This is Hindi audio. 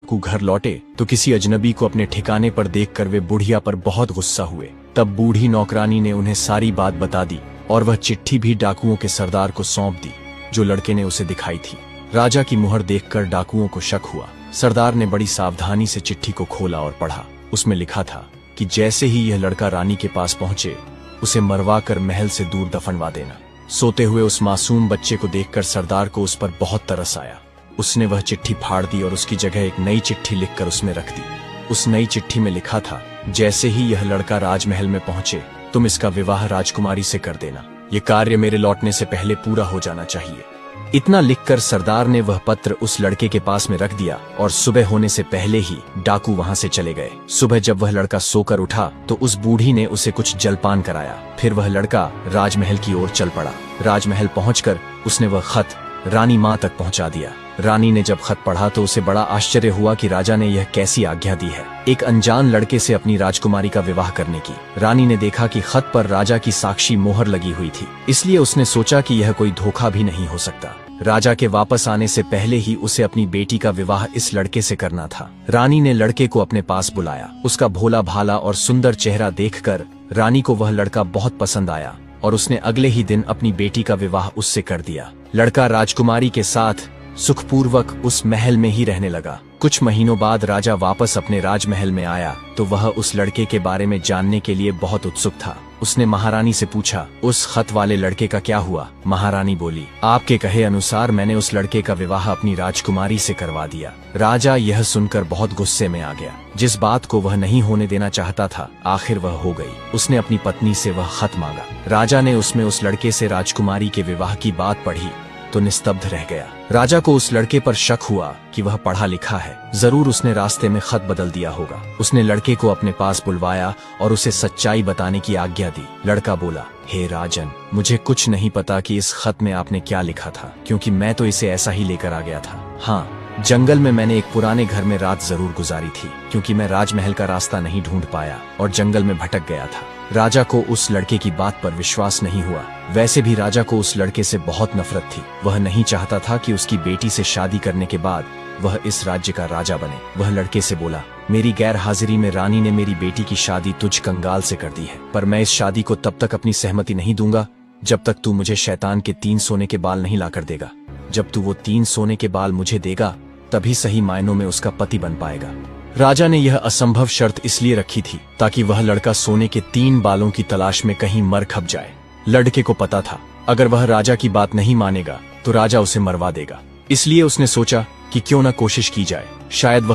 को घर लौटे तो किसी अजनबी को अपने ठिकाने पर देखकर वे बुढ़िया पर बहुत गुस्सा हुए। तब बूढ़ी नौकरानी ने उन्हें सारी बात बता दी और वह चिट्ठी भी डाकुओं के सरदार को सौंप दी जो लड़के ने उसे दिखाई थी। राजा की मुहर देखकर डाकुओं को शक हुआ। सरदार ने बड़ी सावधानी से चिट्ठी को खोला और पढ़ा। उसमें लिखा था कि जैसे ही यह लड़का रानी के पास पहुंचे उसे मरवा कर महल से दूर दफनवा देना। सोते हुए उस मासूम बच्चे को देखकर सरदार को उस पर बहुत तरस आया। उसने वह चिट्ठी फाड़ दी और उसकी जगह एक नई चिट्ठी लिखकर उसमें रख दी। उस नई चिट्ठी में लिखा था, जैसे ही यह लड़का राजमहल में पहुंचे तुम इसका विवाह राजकुमारी से कर देना। ये कार्य मेरे लौटने से पहले पूरा हो जाना चाहिए। इतना लिखकर सरदार ने वह पत्र उस लड़के के पास में रख दिया और सुबह होने से पहले ही डाकू वहां से चले गए। सुबह जब वह लड़का सोकर उठा तो उस बूढ़ी ने उसे कुछ जलपान कराया। फिर वह लड़का राजमहल की ओर चल पड़ा। राजमहल पहुंचकर उसने वह खत रानी माँ तक पहुंचा दिया। रानी ने जब खत पढ़ा तो उसे बड़ा आश्चर्य हुआ कि राजा ने यह कैसी आज्ञा दी है, एक अनजान लड़के से अपनी राजकुमारी का विवाह करने की। रानी ने देखा कि खत पर राजा की साक्षी मोहर लगी हुई थी, इसलिए उसने सोचा कि यह कोई धोखा भी नहीं हो सकता। राजा के वापस आने से पहले ही उसे अपनी बेटी का विवाह इस लड़के से करना था। रानी ने लड़के को अपने पास बुलाया। उसका भोला भाला और सुंदर चेहरा देखकर रानी को वह लड़का बहुत पसंद आया और उसने अगले ही दिन अपनी बेटी का विवाह उससे कर दिया। लड़का राजकुमारी के साथ सुखपूर्वक उस महल में ही रहने लगा। कुछ महीनों बाद राजा वापस अपने राजमहल में आया तो वह उस लड़के के बारे में जानने के लिए बहुत उत्सुक था। उसने महारानी से पूछा, उस खत वाले लड़के का क्या हुआ? महारानी बोली, आपके कहे अनुसार मैंने उस लड़के का विवाह अपनी राजकुमारी से करवा दिया। राजा यह सुनकर बहुत गुस्से में आ गया। जिस बात को वह नहीं होने देना चाहता था आखिर वह हो गई। उसने अपनी पत्नी से वह खत मांगा। राजा ने उसमें उस लड़के से राजकुमारी के विवाह की बात पढ़ी तो निस्तब्ध रह गया। राजा को उस लड़के पर शक हुआ कि वह पढ़ा लिखा है, जरूर उसने रास्ते में खत बदल दिया होगा। उसने लड़के को अपने पास बुलवाया और उसे सच्चाई बताने की आज्ञा दी। लड़का बोला, हे राजन, मुझे कुछ नहीं पता कि इस खत में आपने क्या लिखा था, क्योंकि मैं तो इसे ऐसा ही लेकर आ गया था। हाँ, जंगल में मैंने एक पुराने घर में रात जरूर गुजारी थी, क्योंकि मैं राजमहल का रास्ता नहीं ढूंढ पाया और जंगल में भटक गया था। राजा को उस लड़के की बात पर विश्वास नहीं हुआ। वैसे भी राजा को उस लड़के से बहुत नफरत थी। वह नहीं चाहता था कि उसकी बेटी से शादी करने के बाद वह इस राज्य का राजा बने। वह लड़के से बोला, मेरी गैर हाजिरी में रानी ने मेरी बेटी की शादी तुझ कंगाल से कर दी है, पर मैं इस शादी को तब तक अपनी सहमति नहीं दूंगा जब तक तू मुझे शैतान के 3 सोने के बाल नहीं लाकर देगा। जब तू वो 3 सोने के बाल मुझे देगा तभी सही मायनों में उसका पति बन पाएगा। राजा ने यह असंभव शर्त इसलिए रखी थी ताकि वह लड़का सोने के 3 बालों की तलाश में कहीं मर खप जाए। लड़के को पता था अगर वह राजा की बात नहीं मानेगा तो राजा उसे मरवा देगा, इसलिए उसने सोचा कि क्यों न कोशिश की जाए, शायद वह